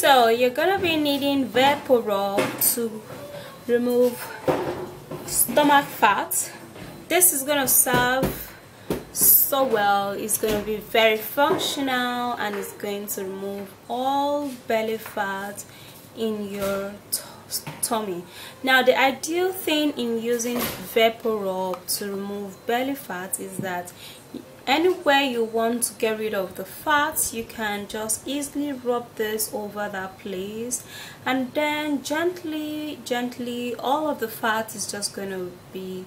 So you're gonna be needing vapor rub to remove stomach fat. This is gonna serve so well. It's gonna be very functional and it's going to remove all belly fat in your tummy. Now the ideal thing in using vapor rub to remove belly fat is that anywhere you want to get rid of the fat, you can just easily rub this over that place, and then gently all of the fat is just going to be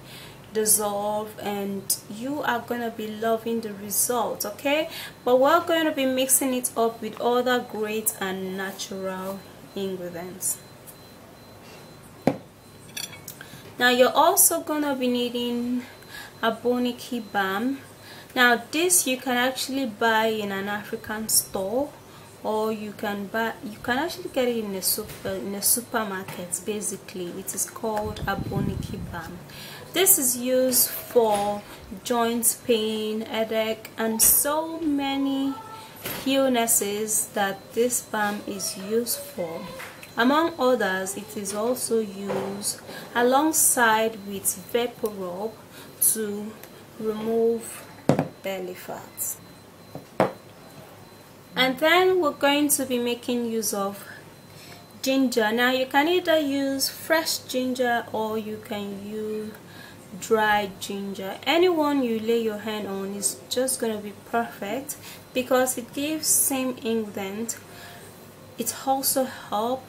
dissolved and you are going to be loving the result. Okay, but we're going to be mixing it up with other great and natural ingredients. Now you're also going to be needing a Boney Cube balm. Now this you can actually buy in an African store, or you can actually get it in a supermarket. Basically it is called a Boney Cube balm. This is used for joint pain, headache, and so many illnesses that this balm is used for. Among others, it is also used alongside with vapor rub to remove belly fat. And then we're going to be making use of ginger. Now you can either use fresh ginger or you can use dried ginger. Anyone you lay your hand on is just going to be perfect because it gives same ingredient. It also helps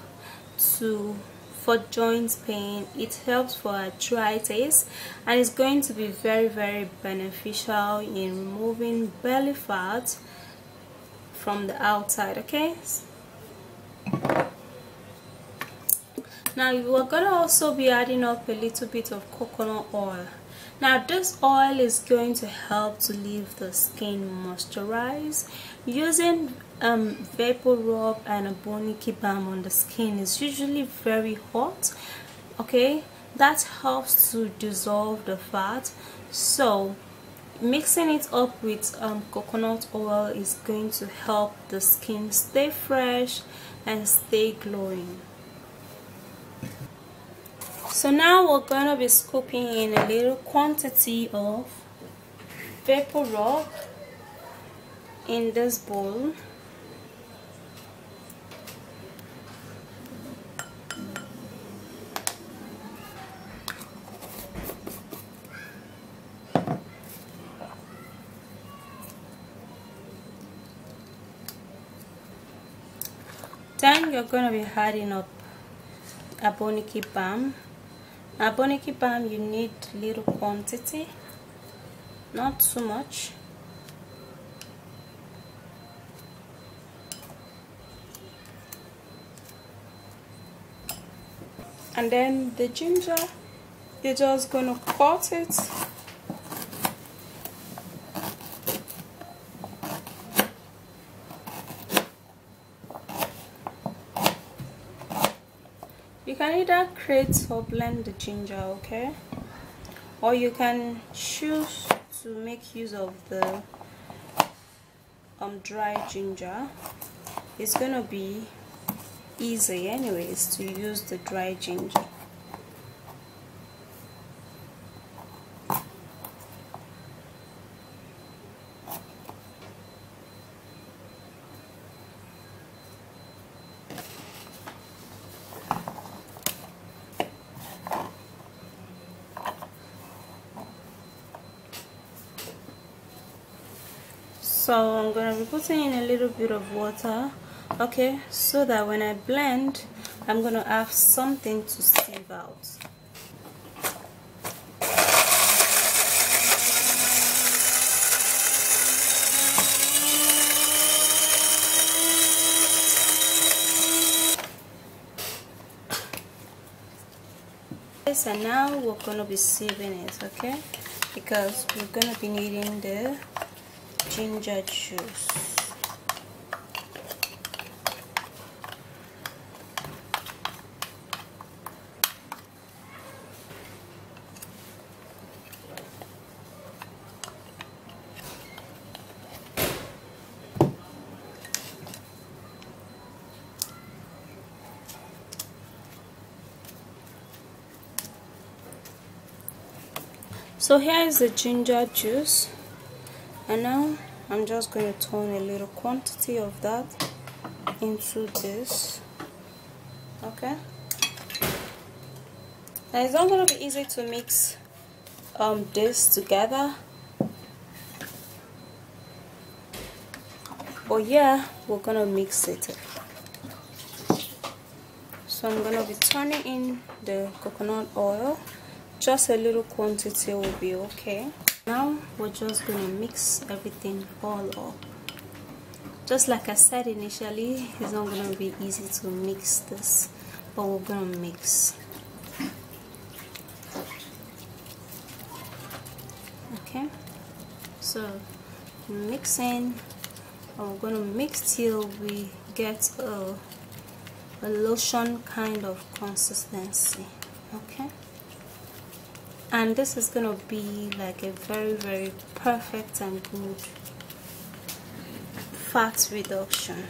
for joint pain, it helps for arthritis, and it's going to be very beneficial in removing belly fat from the outside. Okay, now you are going to also be adding up a little bit of coconut oil. Now this oil is going to help to leave the skin moisturized. Using vapor rub and a Boney Cube balm on the skin is usually very hot. Okay, that helps to dissolve the fat. So mixing it up with coconut oil is going to help the skin stay fresh and stay glowing. So now we're going to be scooping in a little quantity of vapor rub in this bowl. Then you're going to be adding up a Boney Cube balm. A Boney Cube balm, you need little quantity, not too much. And then the ginger, you're just going to cut it. You can either grate or blend the ginger, okay? Or you can choose to make use of the dry ginger. It's gonna be easy anyways to use the dry ginger. So I'm going to be putting in a little bit of water, okay, so that when I blend, I'm going to have something to sieve out. And now we're going to be sieving it, okay, because we're going to be needing the ginger juice. So here is the ginger juice, and now I'm just going to turn a little quantity of that into this. Okay, now it's not going to be easy to mix this together, but yeah, we're gonna mix it. So I'm gonna be turning in the coconut oil. Just a little quantity will be okay. Now we're just gonna mix everything all up. Just like I said initially, it's not gonna be easy to mix this, but we're gonna mix. Okay, so mixing, and we're gonna mix till we get a lotion kind of consistency. Okay, and this is gonna be like a very perfect and good fat reduction.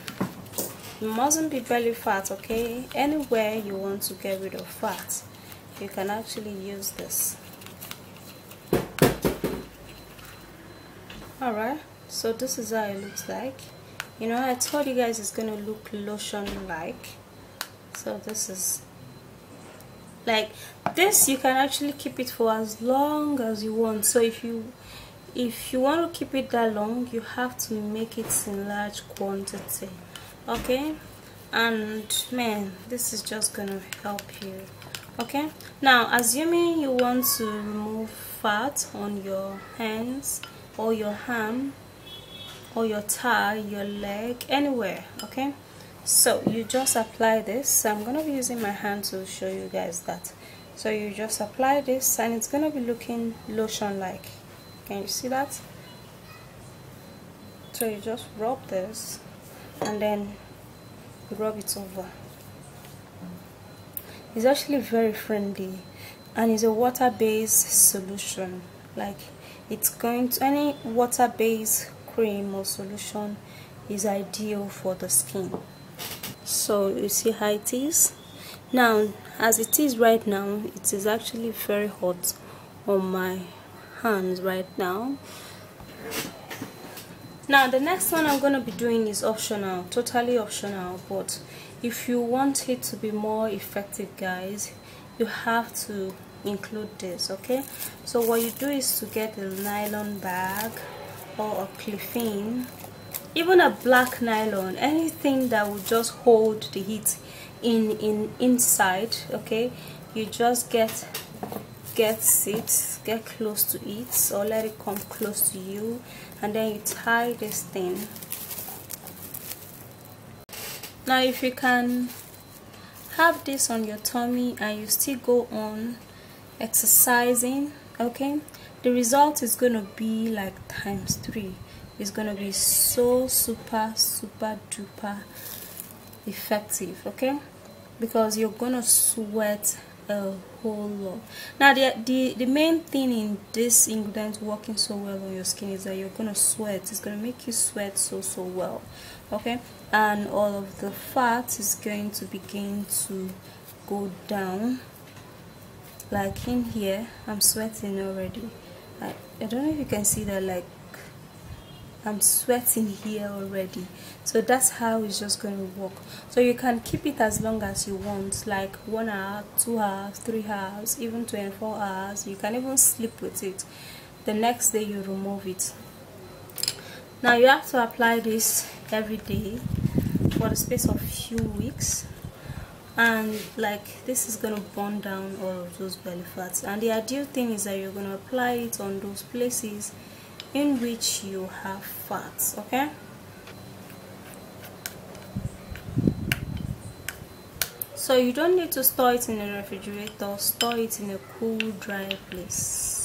It mustn't be belly fat, okay? Anywhere you want to get rid of fat, you can actually use this. Alright, so this is how it looks like. You know, I told you guys it's gonna look lotion like. So this is like this. You can actually keep it for as long as you want. So if you want to keep it that long, you have to make it in large quantity. Okay, and man, this is just gonna help you. Okay, now assuming you want to remove fat on your hands or your ham or your thigh, your leg, anywhere. Okay, so you just apply this. I'm gonna be using my hand to show you guys that. So you just apply this, and it's gonna be looking lotion like. Can you see that? So you just rub this and then you rub it over. It's actually very friendly, and it's a water-based solution. Like, it's going to, any water-based cream or solution is ideal for the skin. So you see how it is now. As it is right now, it is actually very hot on my hands right now. Now the next one I'm going to be doing is optional, totally optional, but if you want it to be more effective, guys, you have to include this. Okay, so what you do is to get a nylon bag or a cliffine, even a black nylon, anything that will just hold the heat inside. Okay, you just get it, get close to it, or let it come close to you, and then you tie this thing. Now if you can have this on your tummy and you still go on exercising, okay, the result is gonna be like ×3. It's gonna be so super duper effective. Okay, because you're gonna sweat a whole lot. Now the main thing in this ingredient working so well on your skin is that you're gonna sweat. It's gonna make you sweat so well. Okay, and all of the fat is going to begin to go down. Like in here, I'm sweating already. I don't know if you can see that, like I'm sweating here already. So that's how it's just going to work. So you can keep it as long as you want, like 1 hour, 2 hours, 3 hours, even 24 hours. You can even sleep with it. The next day you remove it. Now you have to apply this every day for the space of few weeks, and like this is gonna burn down all of those belly fats. And the ideal thing is that you're gonna apply it on those places in which you have fats. Okay, so you don't need to store it in a refrigerator. Store it in a cool, dry place.